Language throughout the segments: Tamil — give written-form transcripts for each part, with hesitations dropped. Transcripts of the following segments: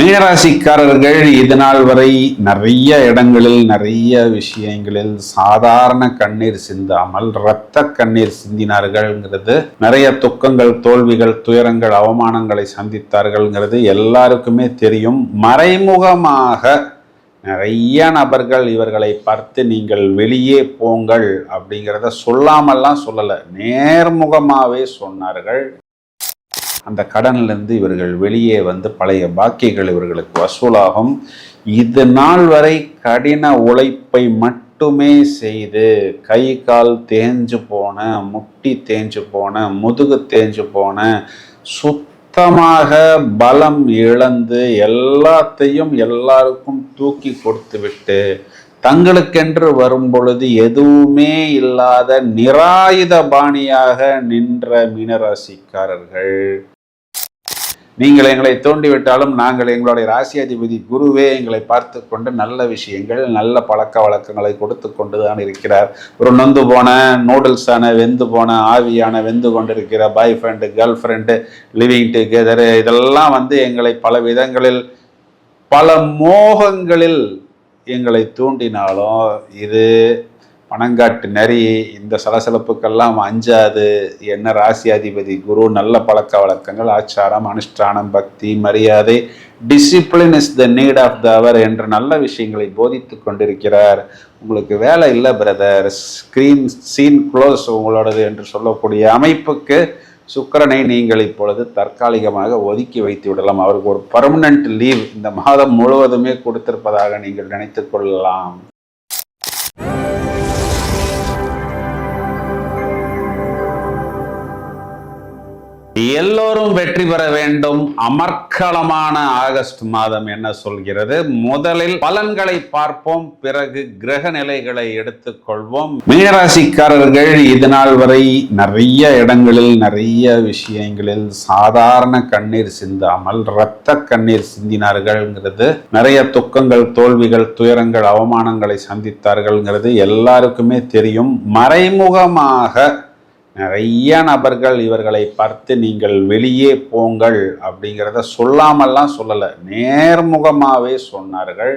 மீனராசிக்காரர்கள் இது நாள் வரை நிறைய இடங்களில் நிறைய விஷயங்களில் சாதாரண கண்ணீர் சிந்தாமல் இரத்த கண்ணீர் சிந்தினார்கள்ங்கிறது, நிறைய துக்கங்கள், தோல்விகள், துயரங்கள், அவமானங்களை சந்தித்தார்கள்ங்கிறது எல்லாருக்குமே தெரியும். மறைமுகமாக நிறைய நபர்கள் இவர்களை பார்த்து நீங்கள் வெளியே போங்கள் அப்படிங்கிறத சொல்லாமல்லாம் சொல்லலை, நேர்முகமாகவே சொன்னார்கள். அந்த கடனிலிருந்து இவர்கள் வெளியே வந்து பழைய பாக்கிகள் இவர்களுக்கு வசூலாகும். இது நாள் வரை கடின உழைப்பை மட்டுமே செய்து கை கால் தேஞ்சு போன, முட்டி தேஞ்சு போன, முதுகு தேஞ்சு போன, சுத்தமாக பலம் இழந்து எல்லாத்தையும் எல்லாருக்கும் தூக்கி கொடுத்து விட்டு தங்களுக்கென்று வரும் பொழுது எதுவுமே இல்லாத நிராயுத பாணியாக நின்ற மீனராசிக்காரர்கள், நீங்கள் எங்களை தோண்டிவிட்டாலும் நாங்கள் எங்களுடைய ராசியாதிபதி குருவே எங்களை பார்த்து கொண்டு நல்ல விஷயங்கள், நல்ல பழக்க வழக்கங்களை கொடுத்து கொண்டு தான் இருக்கிறார். ஒரு நொந்து போன நூடுல்ஸான, வெந்து போன ஆவியான, வெந்து கொண்டிருக்கிற boy friend, girl friend, living together, இதெல்லாம் வந்து எங்களை பல விதங்களில் பல மோகங்களில் எங்களை தூண்டினாலும் இது பணங்காட்டு நரி, இந்த சலசலப்புக்கெல்லாம் அஞ்சாது. என்ன ராசியாதிபதி குரு, நல்ல பழக்க வழக்கங்கள், ஆச்சாரம், அனுஷ்டானம், பக்தி, மரியாதை, discipline is the need of the hour என்ற நல்ல விஷயங்களை போதித்து கொண்டிருக்கிறார். உங்களுக்கு வேலை இல்லை பிரதர், சீன் க்ளோஸ் உங்களோடது என்று சொல்லக்கூடிய அமைப்புக்கு சுக்கிரனை நீங்கள் இப்பொழுது தற்காலிகமாக ஒதுக்கி வைத்து விடலாம். அவருக்கு ஒரு பர்மனன்ட் லீவ் இந்த மாதம் முழுவதுமே கொடுத்திருப்பதாக நீங்கள் நினைத்து கொள்ளலாம். எல்லோரும் வெற்றி பெற வேண்டும். அமர்க்களமான ஆகஸ்ட் மாதம் என்ன சொல்கிறது? முதலில் பலன்களை பார்ப்போம், பிறகு கிரக நிலைகளை எடுத்துக்கொள்வோம். மீனராசிக்காரர்கள் இது நாள் வரை நிறைய இடங்களில் நிறைய விஷயங்களில் சாதாரண கண்ணீர் சிந்தாமல் இரத்த கண்ணீர் சிந்தினார்கள்ங்கிறது, நிறைய துக்கங்கள், தோல்விகள், துயரங்கள், அவமானங்களை சந்தித்தார்கள்ங்கிறது எல்லாருக்குமே தெரியும். மறைமுகமாக நிறைய நபர்கள் இவர்களை பார்த்து நீங்கள் வெளியே போங்கள் அப்படிங்கிறத சொல்லாமல்லாம் சொல்லலை, நேர்முகமாகவே சொன்னார்கள்.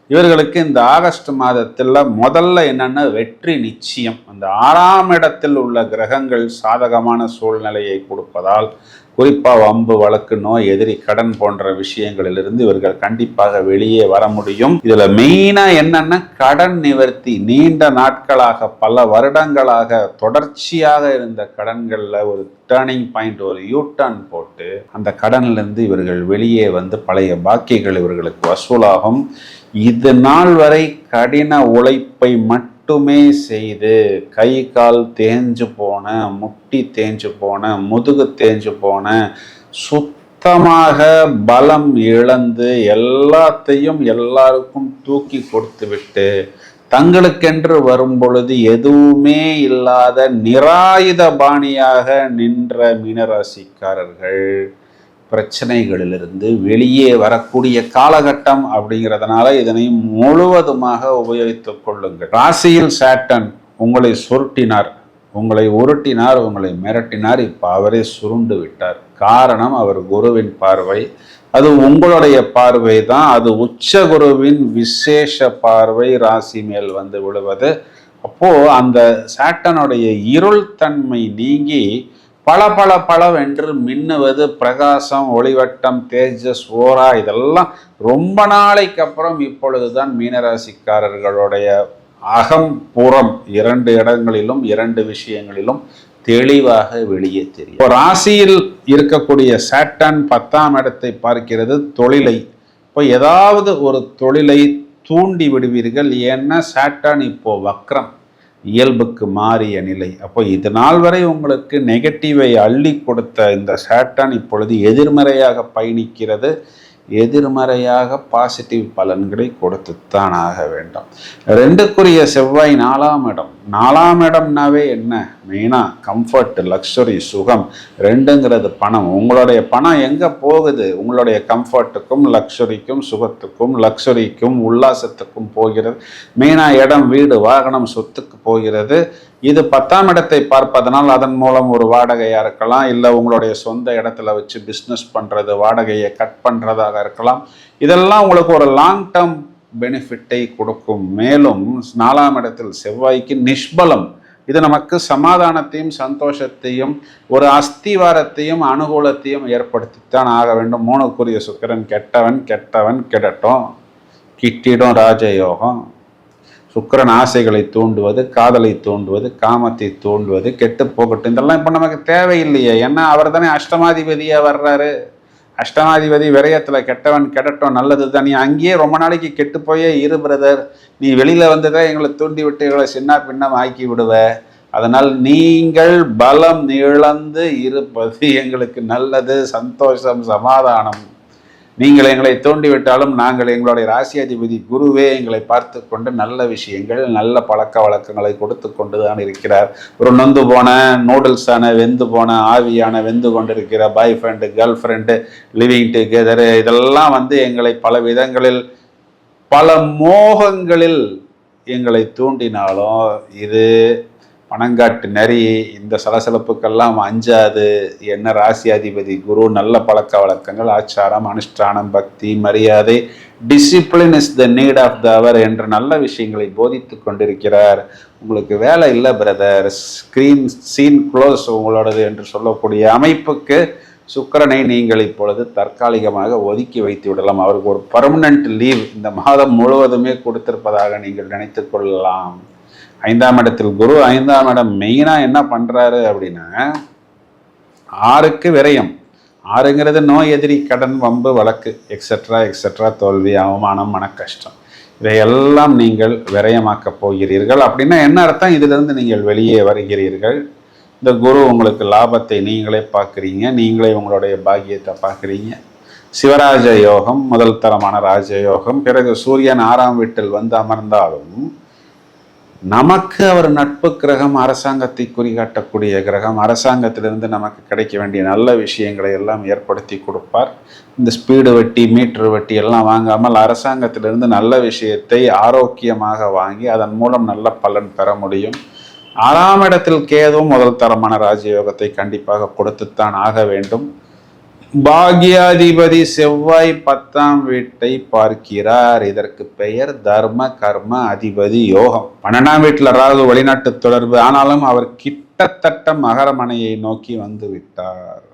இவர்களுக்கு இந்த ஆகஸ்ட் மாதத்தில் முதல்ல என்னென்ன வெற்றி நிச்சயம். அந்த 6ஆம் இடத்தில் உள்ள கிரகங்கள் சாதகமான சூழ்நிலையை கொடுப்பதால், குறிப்பாக வம்பு, வழக்கு, நோய், எதிரி, கடன் போன்ற விஷயங்களிலிருந்து இவர்கள் கண்டிப்பாக வெளியே வர முடியும். இதுல மெயினா என்னன்னா கடன் நிவர்த்தி. நீண்ட நாட்களாக, பல வருடங்களாக தொடர்ச்சியாக இருந்த கடன்கள்ல ஒரு டேர்னிங் பாயிண்ட், ஒரு யூட்டர்ன் போட்டு அந்த கடன்ல இருந்து இவர்கள் வெளியே வந்து பழைய பாக்கிகள் இவர்களுக்கு வசூலாகும். இது நாள் வரை கடின உழைப்பை மட்டுமே செய்து கை கால் தேஞ்சு போன, முட்டி தேஞ்சு போன, முதுகு தேஞ்சு போன, சுத்தமாக பலம் இழந்து எல்லாத்தையும் எல்லாருக்கும் தூக்கி கொடுத்து விட்டு தங்களுக்கென்று வரும் பொழுது எதுவுமே இல்லாத நிராயுத பாணியாக நின்ற மீனராசிக்காரர்கள் பிரச்சனைகளிலிருந்து வெளியே வரக்கூடிய காலகட்டம் அப்படிங்கிறதுனால இதனை முழுவதுமாக உபயோகித்துக் கொள்ளுங்கள். ராசியில் சாட்டன் உங்களை சுருட்டினார், உங்களை உருட்டினார், உங்களை மிரட்டினார். இப்போ அவரே சுருண்டு விட்டார். காரணம், அவர் குருவின் பார்வை, அது உங்களுடைய பார்வை தான். அது உச்ச குருவின் விசேஷ பார்வை ராசி மேல் வந்து விழுவது. அப்போ அந்த சாட்டனுடைய இருள் தன்மை நீங்கி பளபளவென்று மின்னுவது, பிரகாசம், ஒளிவட்டம், தேஜஸ், ஓரா, இதெல்லாம் ரொம்ப நாளைக்கு அப்புறம் இப்பொழுதுதான் மீனராசிக்காரர்களுடைய அகம் புறம் இரண்டு இடங்களிலும், இரண்டு விஷயங்களிலும் தெளிவாக வெளியே தெரியும். இப்போ ராசியில் இருக்கக்கூடிய சாட்டன் 10ஆம் இடத்தை பார்க்கிறது, தொழிலை. இப்போ ஏதாவது ஒரு தொழிலை தூண்டி விடுவீர்கள். ஏன்னா சாட்டன் இப்போ வக்ரம், இயல்புக்கு மாறிய நிலை. அப்போ இது நாள் வரை உங்களுக்கு நெகட்டிவை அள்ளி கொடுத்த இந்த சாட்டன் இப்பொழுது எதிர்மறையாக பயணிக்கிறது. எதிர்மறையாக பாசிட்டிவ் பலன்களை கொடுத்துத்தான் ஆக வேண்டும். 2க்குரிய செவ்வாய் 4ஆம் இடம். 4ஆம் இடம்னாவே என்ன? மெயினாக கம்ஃபர்ட், லக்ஸுரி, சுகம் ரெண்டுங்கிறது பணம். உங்களுடைய பணம் எங்கே போகுது? உங்களுடைய கம்ஃபர்ட்டுக்கும் லக்ஸுரிக்கும் சுகத்துக்கும் லக்ஸுரிக்கும் உல்லாசத்துக்கும் போகிறது. மெயினாக இடம், வீடு, வாகனம், சொத்துக்கு போகிறது. இது 10ஆம் இடத்தை பார்ப்பதனால் அதன் மூலம் ஒரு வாடகையாக இருக்கலாம், இல்லை உங்களுடைய சொந்த இடத்துல வச்சு பிஸ்னஸ் பண்ணுறது, வாடகையை கட் பண்ணுறதாக இருக்கலாம். இதெல்லாம் உங்களுக்கு ஒரு லாங் டேர்ம் பெனிஃபிட்டை கொடுக்கும். மேலும் 4ஆம் இடத்தில் செவ்வாய்க்கு நிஷ்பலம். இது நமக்கு சமாதானத்தையும் சந்தோஷத்தையும் ஒரு அஸ்திவாரத்தையும் அனுகூலத்தையும் ஏற்படுத்தித்தான் ஆக வேண்டும். 3க்குரிய சுக்கிரன் கெட்டவன் கெட்டவன் கெடட்டும், கிட்டிடும் ராஜயோகம். சுக்கிரன் ஆசைகளை தூண்டுவது, காதலை தூண்டுவது, காமத்தை தூண்டுவது, கெட்டு போகட்டும். இதெல்லாம் இப்போ நமக்கு தேவையில்லையே. ஏன்னா அவர் தானே அஷ்டமாதிபதியாக வர்றாரு. அஷ்டமாதிபதி விரயத்தில் கெட்டவன் கெடட்டும், நல்லது தான். நீ அங்கேயே ரொம்ப நாளைக்கு கெட்டு போயே இரு பிரதர். நீ வெளியில் வந்துதான் எங்களை தூண்டி விட்டு எங்களை சின்ன பின்னம் ஆக்கி விடுவ. அதனால் நீங்கள் பலம் இழந்து இருப்பது எங்களுக்கு நல்லது, சந்தோஷம், சமாதானம். நீங்கள் எங்களை தூண்டிவிட்டாலும் நாங்கள் எங்களுடைய ராசியாதிபதி குருவே எங்களை பார்த்து கொண்டு நல்ல விஷயங்கள், நல்ல பழக்க வழக்கங்களை கொடுத்து கொண்டு தான் இருக்கிறார். ஒரு நொந்து போன நூடுல்ஸான, வெந்து போன ஆவியான, வெந்து கொண்டிருக்கிற boy friend, girl friend, living together, இதெல்லாம் எங்களை பல விதங்களில் பல மோகங்களில் எங்களை தூண்டினாலும் இது பணங்காட்டு நரி. இந்த சலசலப்புக்கெல்லாம் அஞ்சாது. என்ன ராசியாதிபதி குரு, நல்ல பழக்க வழக்கங்கள், ஆச்சாரம், அனுஷ்டானம், பக்தி, மரியாதை, discipline is the need of the hour என்ற நல்ல விஷயங்களை போதித்து கொண்டிருக்கிறார். உங்களுக்கு வேலை இல்லை பிரதர், சீன் க்ளோஸ் உங்களோடது என்று சொல்லக்கூடிய அமைப்புக்கு சுக்கிரனை நீங்கள் இப்பொழுது தற்காலிகமாக ஒதுக்கி வைத்து விடலாம். அவருக்கு ஒரு பர்மனன்ட் லீவ் இந்த மாதம் முழுவதுமே கொடுத்திருப்பதாக நீங்கள் நினைத்து கொள்ளலாம். 5ஆம் இடத்தில் குரு. 5ஆம் இடம் மெயினாக என்ன பண்ணுறாரு அப்படின்னா 6க்கு விரயம். 6ங்கிறது நோய், எதிரி, கடன், வம்பு, வழக்கு, எக்ஸட்ரா எக்ஸட்ரா, தோல்வி, அவமானம், மன கஷ்டம். இதையெல்லாம் நீங்கள் விரயமாக்கப் போகிறீர்கள். அப்படின்னா என்ன அர்த்தம்? இதிலிருந்து நீங்கள் வெளியே வருகிறீர்கள். இந்த குரு உங்களுக்கு லாபத்தை நீங்களே பார்க்குறீங்க, நீங்களே உங்களுடைய பாக்கியத்தை பார்க்குறீங்க. சிவராஜ யோகம், முதல் தரமான ராஜயோகம். பிறகு சூரியன் 6ஆம் வீட்டில் வந்து அமர்ந்தாலும் நமக்கு அவர் நட்பு கிரகம், அரசாங்கத்தை குறிகாட்டக்கூடிய கிரகம். அரசாங்கத்திலிருந்து நமக்கு கிடைக்க வேண்டிய நல்ல விஷயங்களை எல்லாம் ஏற்படுத்தி கொடுப்பார். இந்த ஸ்பீடு வட்டி, மீட்டர் வட்டி எல்லாம் வாங்காமல் அரசாங்கத்திலிருந்து நல்ல விஷயத்தை ஆரோக்கியமாக வாங்கி அதன் மூலம் நல்ல பலன் பெற முடியும். 6ஆம் இடத்தில் கேதுவும் முதல் தரமான ராஜயோகத்தை கண்டிப்பாக கொடுத்துத்தான் ஆக வேண்டும். பாக்யாதிபதி செவ்வாய் 10ஆம் வீட்டை பார்க்கிறார். இதற்கு பெயர் தர்ம கர்ம அதிபதி யோகம். 12ஆம் வீட்டில் ராகு, வெளிநாட்டு தொடர்பு. ஆனாலும் அவர் கிட்டத்தட்ட மகரமனையை நோக்கி வந்து விட்டார்.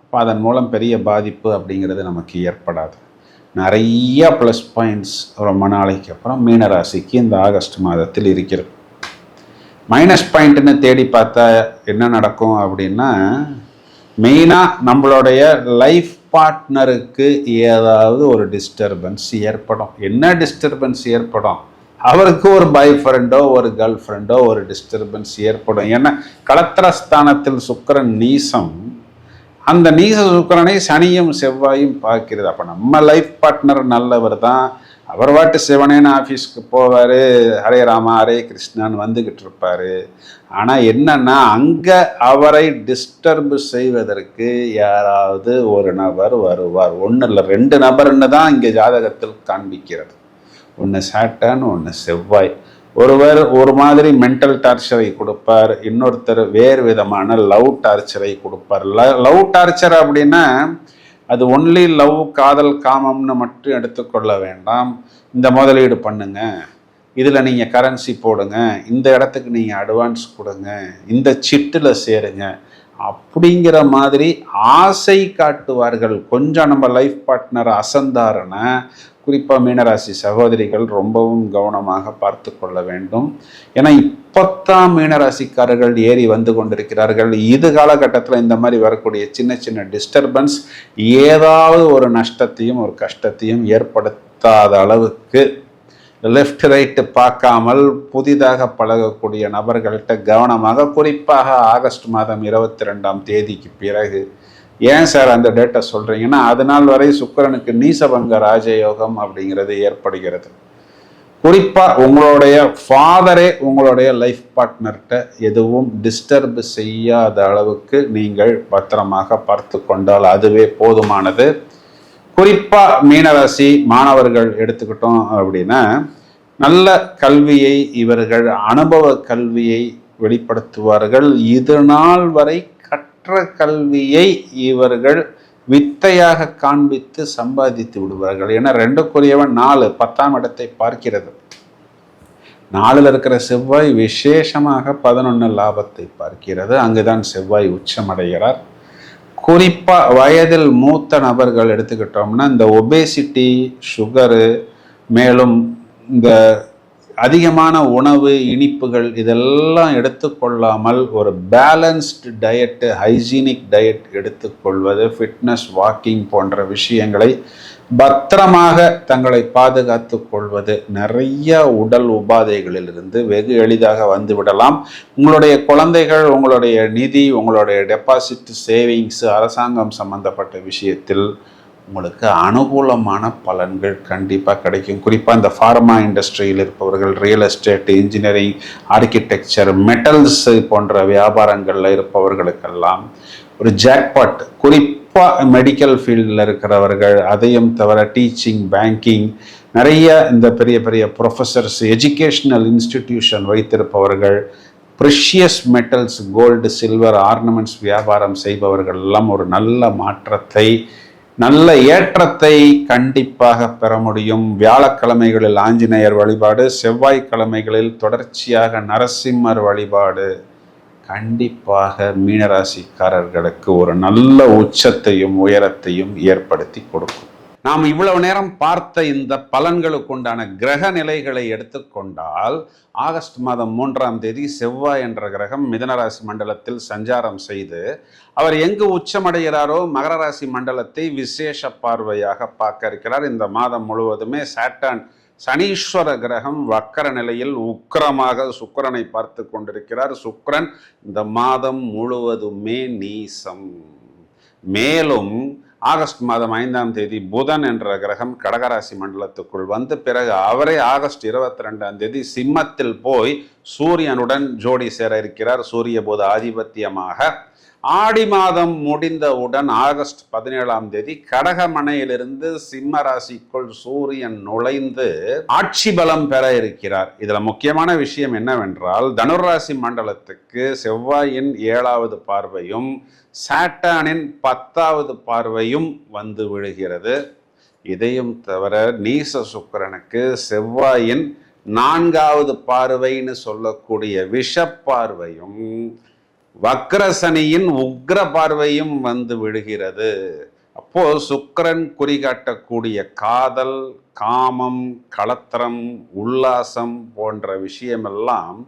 அப்போ அதன் மூலம் பெரிய பாதிப்பு அப்படிங்கிறது நமக்கு ஏற்படாது. நிறைய ப்ளஸ் பாயிண்ட்ஸ் ரொம்ப நாளைக்கு அப்புறம் மீனராசிக்கு இந்த ஆகஸ்ட் மாதத்தில் இருக்கிறது. மைனஸ் பாயிண்ட்னு தேடி பார்த்தா என்ன நடக்கும் அப்படின்னா, மெயினாக நம்மளுடைய லைஃப் பார்ட்னருக்கு ஏதாவது ஒரு டிஸ்டர்பன்ஸ் ஏற்படும். என்ன டிஸ்டர்பன்ஸ் ஏற்படும்? அவருக்கு ஒரு பாய் ஃப்ரெண்டோ ஒரு கேர்ள் ஃப்ரெண்டோ ஒரு டிஸ்டர்பன்ஸ் ஏற்படும். ஏன்னா களத்திரஸ்தானத்தில் சுக்கிரன் நீசம். அந்த நீச சுக்கிரனை சனியும் செவ்வாயும் பார்க்கிறது. அப்போ நம்ம லைஃப் பார்ட்னர் நல்லவர் தான், அவர் வாட்டு சிவனேன்னு ஆஃபீஸ்க்கு போவார், ஹரே ராமா ஹரே கிருஷ்ணான்னு வந்துக்கிட்டு இருப்பார். ஆனால் என்னன்னா அங்கே அவரை டிஸ்டர்ப் செய்வதற்கு யாராவது ஒரு நபர் வருவார். ஒன்று இல்லை 2 நபர்னு தான் இங்கே ஜாதகத்தில் காண்பிக்கிறது. ஒன்று சாட்டர்ன், ஒன்று செவ்வாய். ஒருவர் ஒரு மாதிரி மென்டல் டார்ச்சரை கொடுப்பார், இன்னொருத்தர் வேறு விதமான லவ் டார்ச்சரை கொடுப்பார். லவ் டார்ச்சர் அப்படின்னா அது ஒன்லி லவ், காதல், காமம்னு மட்டும் எடுத்துக்கொள்ள வேண்டாம். இந்த முதலீடு பண்ணுங்க, இதில் நீங்கள் கரன்சி போடுங்க, இந்த இடத்துக்கு நீங்கள் அட்வான்ஸ் கொடுங்க, இந்த சிட்டில் சேருங்க அப்படிங்கிற மாதிரி ஆசை காட்டுவார்கள். கொஞ்சம் நம்ம லைஃப் பார்ட்னர் அசந்தாருன்னா குறிப்பாக மீனராசி சகோதரிகள் ரொம்பவும் கவனமாக பார்த்து கொள்ள வேண்டும். ஏன்னா இப்போத்தான் மீனராசிக்காரர்கள் ஏறி வந்து கொண்டிருக்கிறார்கள். இது காலகட்டத்தில் இந்த மாதிரி வரக்கூடிய சின்ன சின்ன டிஸ்டர்பன்ஸ் ஏதாவது ஒரு நஷ்டத்தையும் ஒரு கஷ்டத்தையும் ஏற்படுத்தாத அளவுக்கு லெஃப்ட் ரைட்டு பார்க்காமல் புதிதாக பழகக்கூடிய நபர்கள்ட்ட கவனமாக, குறிப்பாக ஆகஸ்ட் மாதம் 22ஆம் தேதிக்கு பிறகு. ஏன் சார் அந்த டேட்டை சொல்கிறீங்கன்னா, அது நாள் வரை சுக்கிரனுக்கு நீசபங்க ராஜயோகம் அப்படிங்கிறது ஏற்படுகிறது. குறிப்பா உங்களுடைய ஃபாதரே உங்களுடைய லைஃப் பார்ட்னர்கிட்ட எதுவும் டிஸ்டர்ப் செய்யாத அளவுக்கு நீங்கள் பத்திரமாக பார்த்து கொண்டால் அதுவே போதுமானது. குறிப்பா மீனராசி மாணவர்கள் எடுத்துக்கிட்டோம் அப்படின்னா, நல்ல கல்வியை இவர்கள் அனுபவ கல்வியை வெளிப்படுத்துவார்கள். இது நாள் வரை கற்ற கல்வியை இவர்கள் வித்தையாக காண்பித்து சம்பாதித்து விடுவார்கள். ஏன்னா 2 4 10ஆம் இடத்தை பார்க்கிறது. 4ல் இருக்கிற செவ்வாய் விசேஷமாக 11 லாபத்தை பார்க்கிறது. அங்குதான் செவ்வாய் உச்சமடைகிறார். குறிப்பா வயதில் மூத்த நபர்கள் எடுத்துக்கிட்டோம்னா இந்த ஒபேசிட்டி, சுகரு, மேலும் இந்த அதிகமான உணவு, இனிப்புகள் இதெல்லாம் எடுத்துக்கொள்ளாமல் ஒரு பேலன்ஸ்டு டயட்டு, ஹைஜீனிக் டயட் எடுத்துக்கொள்வது, ஃபிட்னஸ், வாக்கிங் போன்ற விஷயங்களை பத்திரமாக தங்களை பாதுகாத்து கொள்வது நிறைய உடல் உபாதைகளிலிருந்து வெகு எளிதாக வந்துவிடலாம். உங்களுடைய குழந்தைகள், உங்களுடைய நிதி, உங்களுடைய டெபாசிட், சேவிங்ஸ், அரசாங்கம் சம்பந்தப்பட்ட விஷயத்தில் உங்களுக்கு அனுகூலமான பலன்கள் கண்டிப்பாக கிடைக்கும். குறிப்பாக இந்த ஃபார்மா இண்டஸ்ட்ரியில் இருப்பவர்கள், real estate, engineering, architecture, metals போன்ற வியாபாரங்களில் இருப்பவர்களுக்கெல்லாம் ஒரு ஜாக்பாட். குறிப்பாக மெடிக்கல் ஃபீல்டில் இருக்கிறவர்கள், அதையும் தவிர டீச்சிங், பேங்கிங், நிறைய இந்த பெரிய பெரிய ப்ரொஃபஸர்ஸ், எஜுகேஷ்னல் இன்ஸ்டிடியூஷன் வைத்திருப்பவர்கள், precious metals, gold, silver, ornaments வியாபாரம் செய்பவர்கள் எல்லாம் ஒரு நல்ல மாற்றத்தை, நல்ல ஏற்றத்தை கண்டிப்பாக பெற முடியும். வியாழக்கிழமைகளில் ஆஞ்சநேயர் வழிபாடு, செவ்வாய்க்கிழமைகளில் தொடர்ச்சியாக நரசிம்மர் வழிபாடு கண்டிப்பாக மீனராசிக்காரர்களுக்கு ஒரு நல்ல உச்சத்தையும் உயரத்தையும் ஏற்படுத்தி கொடுக்கும். நாம் இவ்வளவு நேரம் பார்த்த இந்த பலன்களுக்கு உண்டான கிரக நிலைகளை எடுத்துக்கொண்டால், ஆகஸ்ட் மாதம் 3ஆம் தேதி செவ்வாய் என்ற கிரகம் மிதுனராசி மண்டலத்தில் சஞ்சாரம் செய்து அவர் எங்கு உச்சமடைகிறாரோ மகர ராசி மண்டலத்தை விசேஷ பார்வையாக பார்க்க இருக்கிறார். இந்த மாதம் முழுவதுமே சாட்டர்ன், சனீஸ்வர கிரகம் வக்கர நிலையில் உக்கிரமாக சுக்கிரனை பார்த்து கொண்டிருக்கிறார். சுக்கிரன் இந்த மாதம் முழுவதுமே நீசம். மேலும் ஆகஸ்ட் மாதம் 5ஆம் தேதி புதன் என்ற கிரகம் கடகராசி மண்டலத்துக்குள் வந்து பிறகு அவரே ஆகஸ்ட் 22ஆம் தேதி சிம்மத்தில் போய் சூரியனுடன் ஜோடி சேர இருக்கிறார். சூரிய புத ஆதிபத்தியமாக ஆடி மாதம் முடிந்தவுடன் ஆகஸ்ட் 17ஆம் தேதி கடகமனையிலிருந்து சிம்ம ராசிக்குள் சூரியன் நுழைந்து ஆட்சி பலம் பெற இருக்கிறார். இதுல முக்கியமான விஷயம் என்னவென்றால், தனுராசி மண்டலத்துக்கு செவ்வாயின் 7வது பார்வையும் சாட்டர்னின் 10வது பார்வையும் வந்து விழுகிறது. இதையும் தவிர நீச சுக்கிரனுக்கு செவ்வாயின் 4வது பார்வைன்னு சொல்லக்கூடிய விஷ பார்வையும் வக்ரசனியின் உக்ர பார்வையும் வந்து விழுகிறது. அப்போ சுக்கிரன் குறிகாட்டக்கூடிய காதல், காமம், களத்திரம், உல்லாசம் போன்ற விஷயமெல்லாம்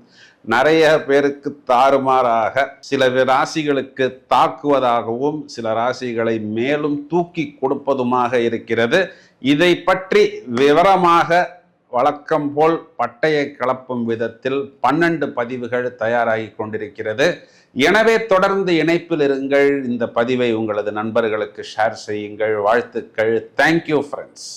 நிறைய பேருக்கு தாறுமாறாக சில ராசிகளுக்கு தாக்குவதாகவும் சில ராசிகளை மேலும் தூக்கி கொடுப்பதுமாக இருக்கிறது. இதை பற்றி விவரமாக வழக்கம் போல் பட்டையை கலப்பும் விதத்தில் 12 பதிவுகள் தயாராகி கொண்டிருக்கிறது. எனவே தொடர்ந்து இணைப்பில் இருங்கள். இந்த பதிவை உங்களது நண்பர்களுக்கு ஷேர் செய்யுங்கள். வாழ்த்துக்கள். Thank you friends.